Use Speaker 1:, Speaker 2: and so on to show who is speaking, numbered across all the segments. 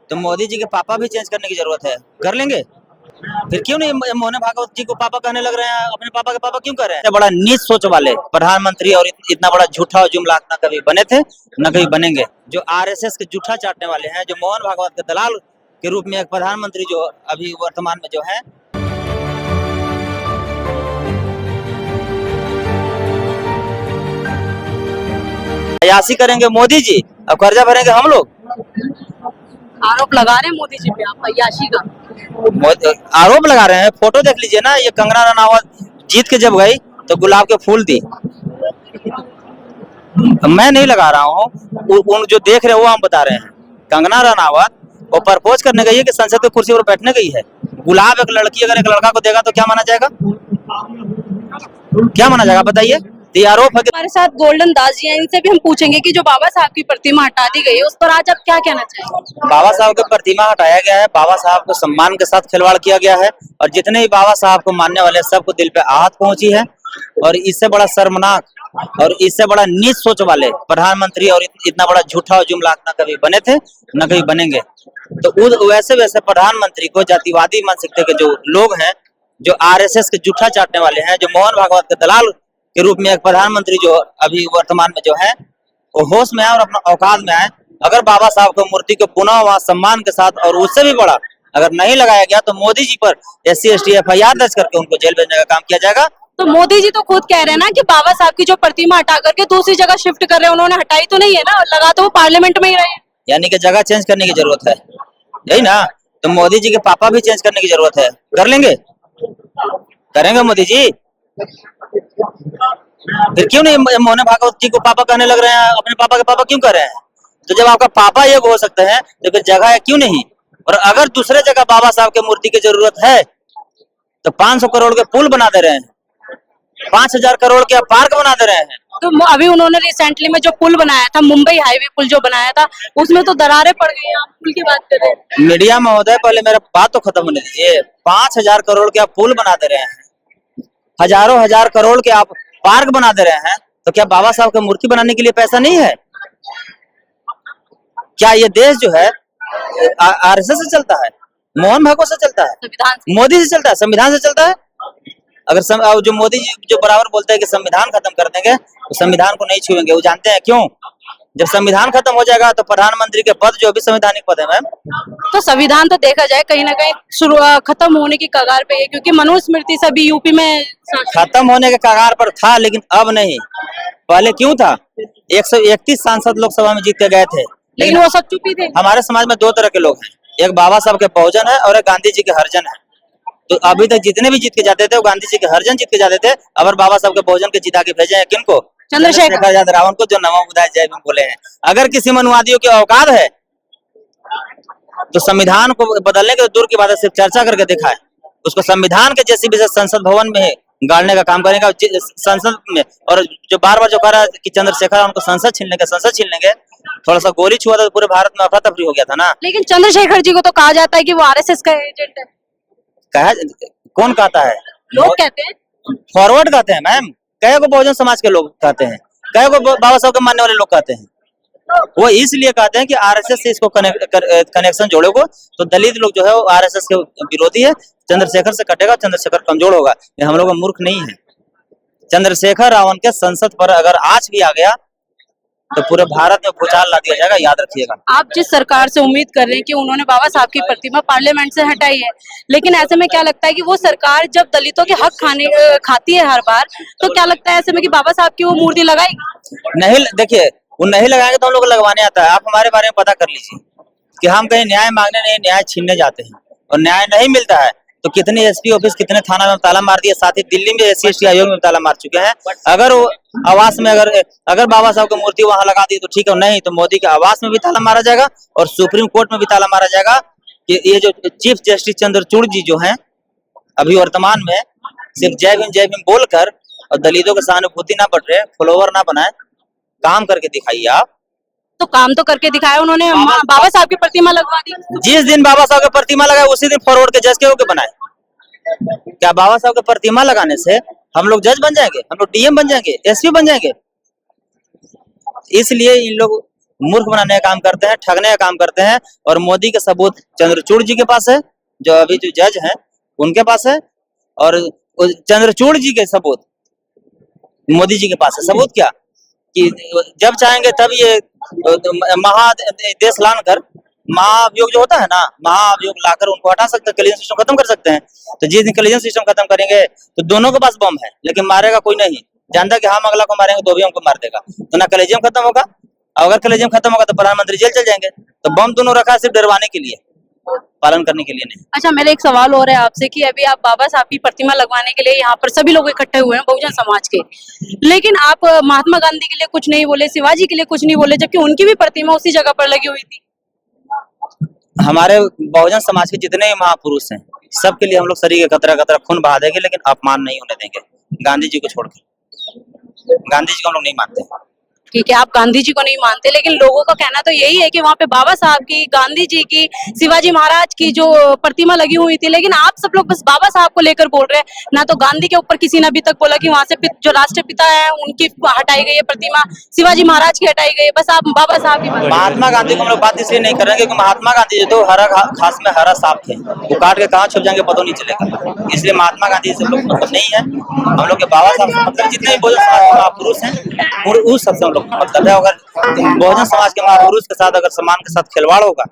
Speaker 1: तो मोदी जी के पापा भी चेंज करने की जरूरत है, कर लेंगे। फिर क्यों नहीं मोहन भागवत जी को पापा कहने लग रहे हैं, अपने पापा के पापा क्यों कर रहे हैं? बड़ा नीच सोच वाले प्रधानमंत्री और इतना बड़ा झूठा और जुमला ना कभी बने थे न कभी बनेंगे। जो आरएसएस के जूठा चाटने वाले हैं, जो मोहन भागवत के दलाल के रूप में एक प्रधानमंत्री जो अभी वर्तमान में जो है, अयासी करेंगे मोदी जी और कर्जा भरेंगे हम लोग।
Speaker 2: आरोप लगा रहे हैं मोदी जी पे आप अय्याशी का।
Speaker 1: आरोप लगा रहे हैं, फोटो देख लीजिए ना। ये कंगना रनावत जीत के जब गई तो गुलाब के फूल दी। मैं नहीं लगा रहा हूँ, उन जो देख रहे हैं वो हम बता रहे हैं। कंगना रनावत वो प्रपोज करने गई है कि संसद की कुर्सी पर बैठने गई है। गुलाब एक लड़की अगर एक लड़का को देगा तो क्या माना जाएगा? क्या माना जाएगा बताइए? तो आरोप है।
Speaker 2: हमारे साथ गोल्डन दास जी हैं, इनसे भी हम पूछेंगे कि जो बाबा साहब की प्रतिमा हटा दी गई है उस पर आज आप क्या कहना चाहेंगे?
Speaker 1: बाबा साहब की प्रतिमा हटाया गया है, बाबा साहब को सम्मान के साथ खिलवाड़ किया गया है और जितने भी बाबा साहब को मानने वाले सबको दिल पे आहत पहुंची है। और इससे बड़ा शर्मनाक और इससे बड़ा नीच सोच वाले प्रधानमंत्री और इतना बड़ा झूठा और जुमला ना कभी बने थे न कभी बनेंगे। तो वैसे वैसे प्रधानमंत्री को जातिवादी मानसिकता के जो लोग हैं, जो आरएसएस के जूठा चाटने वाले हैं, जो मोहन भागवत के दलाल के रूप में एक प्रधानमंत्री जो अभी वर्तमान में जो है, वो होश में आए और अपना औकात में आए। अगर बाबा साहब को मूर्ति को पुनः वहां सम्मान के साथ और उससे भी बड़ा अगर नहीं लगाया गया तो मोदी जी पर SC/ST FIR दर्ज करके उनको जेल भेजने का काम किया जाएगा।
Speaker 2: तो मोदी जी तो खुद कह रहे हैं ना कि बाबा साहब की जो प्रतिमा हटा करके दूसरी जगह शिफ्ट कर रहे हैं, उन्होंने हटाई तो नहीं है ना, लगा तो वो पार्लियामेंट में ही रहे।
Speaker 1: यानी कि जगह चेंज करने की जरूरत है, यही ना? तो मोदी जी के पापा भी चेंज करने की जरूरत है, कर लेंगे? करेंगे मोदी जी? फिर क्यों नहीं मोहन भागवत जी को पापा कहने लग रहे हैं, अपने पापा के पापा क्यों कर रहे हैं? तो जब आपका पापा ये हो सकते हैं तो फिर जगह है क्यों नहीं? और अगर दूसरे जगह बाबा साहब के मूर्ति की जरूरत है तो 500 करोड़ के पुल बना दे रहे हैं, 5000 करोड़ के पार्क बना दे रहे हैं।
Speaker 2: तो अभी उन्होंने रिसेंटली में जो पुल बनाया था, मुंबई हाईवे पुल जो बनाया था, उसमें तो दरारें पड़ गई। आप पुल की बात कर रहे हैं।
Speaker 1: मीडिया महोदय पहले मेरा बात तो खत्म होने दीजिए। 5000 करोड़ के आप पुल बना दे रहे हैं, हजारों हजार करोड़ के आप पार्क बना दे रहे हैं, तो क्या बाबा साहब की मूर्ति बनाने के लिए पैसा नहीं है? क्या ये देश जो है आरएसएस से चलता है, मोहन भागवत से चलता है,
Speaker 2: संविधान
Speaker 1: मोदी से चलता है, संविधान से चलता है? अगर जो मोदी जी जो बराबर बोलते हैं कि संविधान खत्म कर देंगे, तो संविधान को नहीं छुएंगे। वो जानते हैं क्यों? जब संविधान खत्म हो जाएगा तो प्रधानमंत्री के पद जो भी संवैधानिक पद है मैम,
Speaker 2: तो संविधान तो देखा जाए कहीं ना कहीं खत्म होने की कगार पे है, क्योंकि मनुस्मृति सभी यूपी में
Speaker 1: खत्म होने के कगार पर था, लेकिन अब नहीं। पहले क्यों था? 131 सांसद लोकसभा में जीत के गए थे,
Speaker 2: लेकिन वो सब चुप ही थे।
Speaker 1: हमारे समाज में दो तरह के लोग हैं, एक बाबा साहब के बहुजन है और एक गांधी जी के हरिजन है। तो अभी तक जितने भी जीत के जाते थे वो गांधी जी के हरिजन जीत के जाते थे। अब बाबा साहब के बहुजन के जिता के भेजे हैं किनको?
Speaker 2: चंद्रशेखर
Speaker 1: आजाद रावण को, जो नमो बुद्धाय जय भीम बोले हैं। अगर किसी मनुवादियों की औकात है तो संविधान को बदलने के दूर की बात है, सिर्फ चर्चा करके दिखाए। उसको संविधान के जैसी भी संसद भवन में गाड़ने का काम करेगा संसद में। और जो बार बार जो कह रहा है कि चंद्रशेखर उनको संसद छीन लेंगे, थोड़ा सा गोली छुआ तो पूरे भारत में अफरा तफरी हो गया था ना।
Speaker 2: लेकिन चंद्रशेखर जी को तो कहा जाता है कि वो आरएसएस का एजेंट है।
Speaker 1: कहा कौन कहता है?
Speaker 2: लोग कहते हैं,
Speaker 1: फॉरवर्ड कहते हैं मैम। कई को बहुजन समाज के लोग कहते हैं, कई को बाबा साहब के मानने वाले लोग कहते हैं। वो इसलिए कहते हैं कि आरएसएस से इसको कनेक्शन जोड़ोगे तो दलित लोग जो है वो आरएसएस के विरोधी है। चंद्रशेखर से कटेगा, चंद्रशेखर कमजोर होगा। हम लोग मूर्ख नहीं है। चंद्रशेखर रावण के संसद पर अगर आज भी आ गया तो पूरे भारत में भूचाल ला दिया जाएगा, याद रखिएगा।
Speaker 2: आप जिस सरकार से उम्मीद कर रहे हैं कि उन्होंने बाबा साहब की प्रतिमा पार्लियामेंट से हटाई है, लेकिन ऐसे में क्या लगता है कि वो सरकार जब दलितों के हक खाती है हर बार, तो क्या लगता है ऐसे में कि बाबा साहब की वो मूर्ति लगाएगी?
Speaker 1: नहीं, देखिए वो नहीं लगाएंगे तो हम लोग लगवाने आता है। आप हमारे बारे में पता कर लीजिए कि हम कहीं न्याय मांगने नहीं, न्याय छीनने जाते हैं और न्याय नहीं मिलता है तो कितने एसपी ऑफिस, कितने थाना में ताला मार दिए। साथ ही दिल्ली में SC/ST आयोग में ताला मार चुके हैं। अगर वो आवास में अगर बाबा साहब की मूर्ति वहां लगा दी तो ठीक है, नहीं तो मोदी के आवास में भी ताला मारा जाएगा और सुप्रीम कोर्ट में भी ताला मारा जाएगा कि ये जो चीफ जस्टिस चंद्रचूड़ जी जो हैं अभी वर्तमान में सिर्फ जय भीम बोलकर और दलितों के सहानुभूति ना बढ़ रहे, फॉलोवर ना बनाए, काम करके दिखाइए आप।
Speaker 2: तो काम तो करके दिखाया उन्होंने, बाबा साहब की प्रतिमा लगवा दी।
Speaker 1: जिस दिन बाबा साहब की प्रतिमा लगाए उसी दिन फॉरवर्ड के जज के होके बनाए। क्या बाबा साहब की प्रतिमा लगाने से हम लोग जज बन जाएंगे? हम लोग DM बन जाएंगे? SP बन जाएंगे? इसलिए इन लोग मूर्ख बनाने का काम करते हैं, ठगने का काम करते हैं। और मोदी के सबूत चंद्रचूड़ जी के पास है, जो अभी जो जज हैं उनके पास है, और चंद्रचूड़ जी के सबूत मोदी जी के पास है। सबूत क्या कि जब चाहेंगे तब ये महादेश लाकर महाअभियोग जो होता है ना, महाअभियोग लाकर उनको हटा सकते हैं, क्लियरेंस सिस्टम खत्म कर सकते हैं। तो जिस दिन क्लियरेंस सिस्टम खत्म करेंगे तो दोनों के पास बम है, लेकिन मारेगा कोई नहीं। जानता कि हम अगला को मारेंगे तो भी हमको मार देगा, तो ना कलेजियम खत्म होगा। अगर कलेजियम खत्म होगा तो प्रधानमंत्री जेल चल जाएंगे। तो बम दोनों रखा है सिर्फ डरवाने के लिए, पालन करने के लिए नहीं।
Speaker 2: अच्छा, मेरा एक सवाल और है आपसे कि अभी आप बाबा साहब की प्रतिमा लगवाने के लिए यहाँ पर सभी लोग इकट्ठे हुए हैं बहुजन समाज के, लेकिन आप महात्मा गांधी के लिए कुछ नहीं बोले, शिवाजी के लिए कुछ नहीं बोले, जबकि उनकी भी प्रतिमा उसी जगह पर लगी हुई थी।
Speaker 1: हमारे बहुजन समाज के जितने महापुरुष हैं सबके लिए हम लोग शरीर के कतरा कतरा खून बहा देंगे, लेकिन अपमान नहीं होने देंगे गांधी जी को छोड़कर। गांधी जी को हम लोग नहीं मानते।
Speaker 2: ठीक है, आप गांधी जी को नहीं मानते, लेकिन लोगों का कहना तो यही है कि वहाँ पे बाबा साहब की, गांधी जी की, शिवाजी महाराज की जो प्रतिमा लगी हुई थी, लेकिन आप सब लोग बस बाबा साहब को लेकर बोल रहे हैं। ना तो गांधी के ऊपर किसी ने अभी तक बोला कि वहाँ से जो राष्ट्रपिता है उनकी हटाई गई है प्रतिमा, शिवाजी महाराज की हटाई गई है, बस आप बाबा साहब की।
Speaker 1: महात्मा गांधी को हम लोग बात इसलिए नहीं कर रहे हैं क्योंकि महात्मा गांधी जो तो हरा खास में हरा सांप थे, वो काट के कहाँ छुप जाएंगे पता नहीं चलेगा। इसलिए महात्मा गांधी से लोग मतलब नहीं है। हम लोग के बाबा साहब मतलब जितने भी बहुजन समाज के महापुरुष हैं उस सबसे हम लोग मतलब है। अगर बहुजन समाज के महापुरुष के साथ अगर सम्मान के साथ खिलवाड़ होगा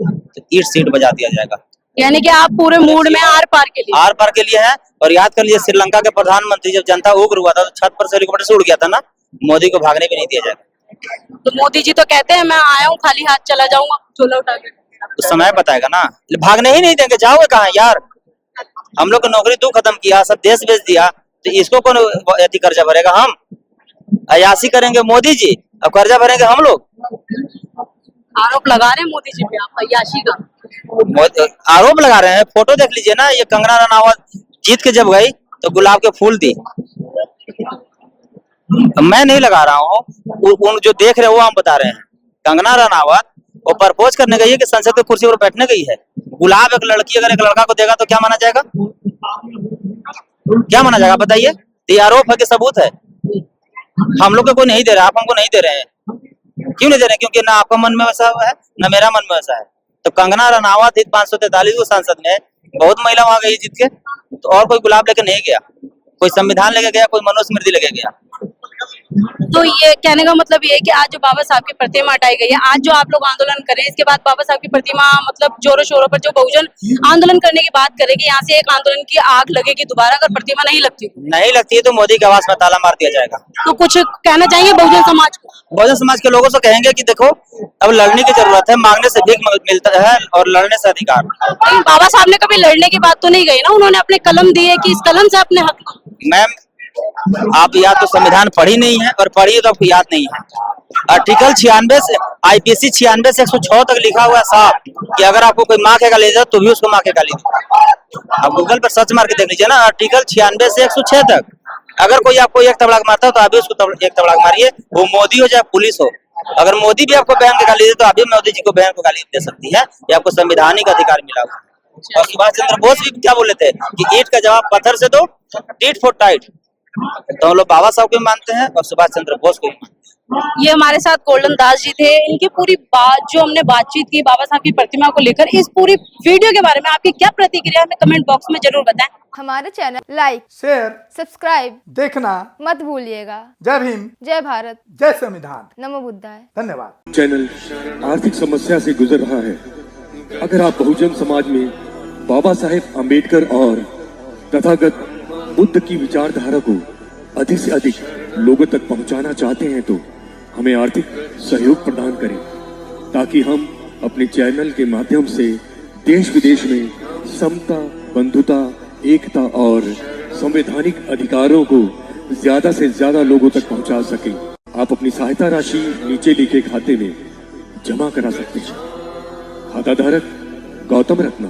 Speaker 1: तो ईट सीट बजा दिया जाएगा।
Speaker 2: यानी कि आप पूरे मूड में आर पार के लिए
Speaker 1: है। और याद कर लीजिए, श्रीलंका के प्रधानमंत्री जब जनता उग्र हुआ था तो छत पर से हेलीकॉप्टर से उड़ गया था ना, मोदी को भागने भी नहीं दिया जाएगा।
Speaker 2: तो मोदी जी तो कहते हैं मैं आया हूँ खाली हाथ चला जाऊंगा, झोला उठा के।
Speaker 1: तो समय बताएगा ना, भागने ही नहीं देंगे। जाओगे कहाँ यार? हम लोग की नौकरी तू खत्म किया, सब देश बेच दिया, तो इसको कौन ऐसी कर्जा भरेगा? हम अयासी करेंगे मोदी जी, अब कर्जा भरेंगे हम लोग।
Speaker 2: आरोप लगा रहे हैं मोदी जी पे आप अय्याशी का।
Speaker 1: आरोप लगा रहे हैं। फोटो देख लीजिए ना, ये कंगना रनावत जीत के जब गई तो गुलाब के फूल दी। मैं नहीं लगा रहा हूँ, उन जो देख रहे हैं वो हम बता रहे हैं। कंगना रनावत वो प्रपोज करने गई है कि संसद की कुर्सी पर बैठने गई है। गुलाब एक लड़की अगर एक लड़का को देगा तो क्या माना जाएगा? क्या माना जाएगा बताइए? ये आरोप है कि सबूत है? हम लोग को कोई नहीं दे रहा, आप हमको नहीं दे रहे हैं। क्यों नहीं दे रहे? क्योंकि ना आपका मन में वैसा है ना मेरा मन में वैसा है। तो कंगना रनावत 543 को संसद में बहुत महिला वहां गई जीत के, तो और कोई गुलाब लेके नहीं गया, कोई संविधान लेके गया, कोई मनुस्मृति लेके गया।
Speaker 2: तो ये कहने का मतलब ये है कि आज जो बाबा साहब की प्रतिमा हटाई गई है, आज जो आप लोग आंदोलन करें, इसके बाद बाबा साहब की प्रतिमा मतलब जोरों शोरों पर जो बहुजन आंदोलन करने की बात करेगी, यहाँ से एक आंदोलन की आग लगेगी दोबारा अगर प्रतिमा नहीं लगती है तो मोदी के आवास में ताला मार दिया जाएगा। तो कुछ कहना चाहेंगे बहुजन समाज को? बहुजन समाज के लोगों से कहेंगे कि देखो, अब लड़ने की जरूरत है, मांगने से भीख मिलता है और लड़ने से अधिकार। लेकिन बाबा साहब ने कभी लड़ने की बात तो नहीं गई ना, उन्होंने अपने कलम दिए कि इस कलम से अपने हक।
Speaker 1: मैम, आप या तो संविधान पढ़ी नहीं है, और पढ़ी तो आपको याद नहीं है। आर्टिकल 96 से IPC 96 से 106 तक लिखा हुआ है साहब कि अगर आपको कोई माँ के गाली दे तो भी उसको माँ के गाली दो। आप गूगल पर सर्च मार के देख लीजिए ना, आर्टिकल 96 से 106 तक। अगर कोई आपको एक तबलाक मारता है तो आप भी उसको एक तबलाक मारिए, वो मोदी हो चाहे पुलिस हो। अगर मोदी भी आपको बहन के गाली दे तो आप भी मोदी जी को बहन को गाली दे सकती है। ये आपको संवैधानिक अधिकार मिला हुआ है। और सुभाष चंद्र बोस भी क्या बोले थे कि ईंट का जवाब पत्थर से दो, टीट फॉर टाइट। तो हम लोग बाबा साहब को मानते हैं और सुभाष चंद्र बोस को भी मानते हैं।
Speaker 2: ये हमारे साथ गोल्डन दास जी थे। इनकी पूरी बात जो हमने बातचीत की बाबा साहब की प्रतिमा को लेकर, इस पूरी वीडियो के बारे में आपकी क्या प्रतिक्रिया हमें कमेंट बॉक्स में जरूर बताएं।
Speaker 3: हमारे चैनल लाइक,
Speaker 4: शेयर,
Speaker 3: सब्सक्राइब
Speaker 4: देखना
Speaker 3: मत भूलिएगा।
Speaker 4: जय भीम,
Speaker 3: जय भारत,
Speaker 4: जय संविधान,
Speaker 3: नमो बुद्धाय।
Speaker 4: धन्यवाद।
Speaker 5: चैनल आर्थिक समस्या से गुजर रहा है। अगर आप बहुजन समाज में बाबा साहेब अम्बेडकर और तथागत बुद्ध की विचारधारा को अधिक से अधिक लोगों तक पहुंचाना चाहते हैं तो हमें आर्थिक सहयोग प्रदान करें, ताकि हम अपने चैनल के माध्यम से देश विदेश में समता, बंधुता, एकता और संवैधानिक अधिकारों को ज्यादा से ज्यादा लोगों तक पहुंचा सकें। आप अपनी सहायता राशि नीचे लिखे खाते में जमा करा सकते हैं। खाता धारक गौतम रत्ना,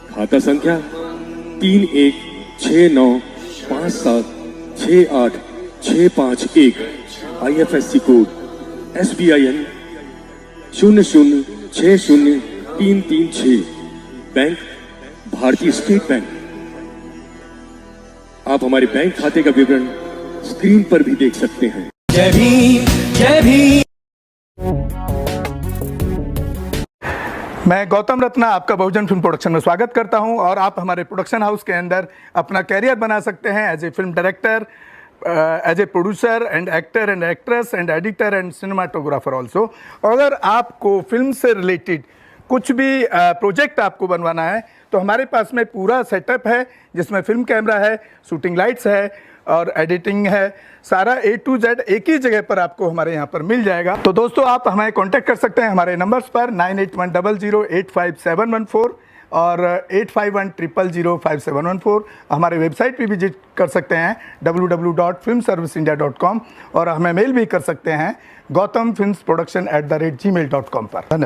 Speaker 5: खाता संख्या 3169576865 IFSC कोड SBIN 0060336, बैंक भारतीय स्टेट बैंक। आप हमारे बैंक खाते का विवरण स्क्रीन पर भी देख सकते हैं।
Speaker 6: जय भीम, जय भीम।
Speaker 4: मैं गौतम रत्ना आपका बहुजन फिल्म प्रोडक्शन में स्वागत करता हूं और आप हमारे प्रोडक्शन हाउस के अंदर अपना कैरियर बना सकते हैं as a film director, as a producer and actor and actress and editor and cinematographer also. अगर आपको फिल्म से रिलेटेड कुछ भी प्रोजेक्ट आपको बनवाना है तो हमारे पास में पूरा सेटअप है, जिसमें फिल्म कैमरा है, शूटिंग लाइट्स है और एडिटिंग है। सारा A to Z एक ही जगह पर आपको हमारे यहाँ पर मिल जाएगा। तो दोस्तों आप हमें कांटेक्ट कर सकते हैं हमारे नंबर्स पर 9810085714 और 8510005714। हमारे वेबसाइट पे विजिट कर सकते हैं www.filmserviceindia.com और हमें मेल भी कर सकते हैं gautamfilmsproduction@gmail.com पर। धन्यवाद।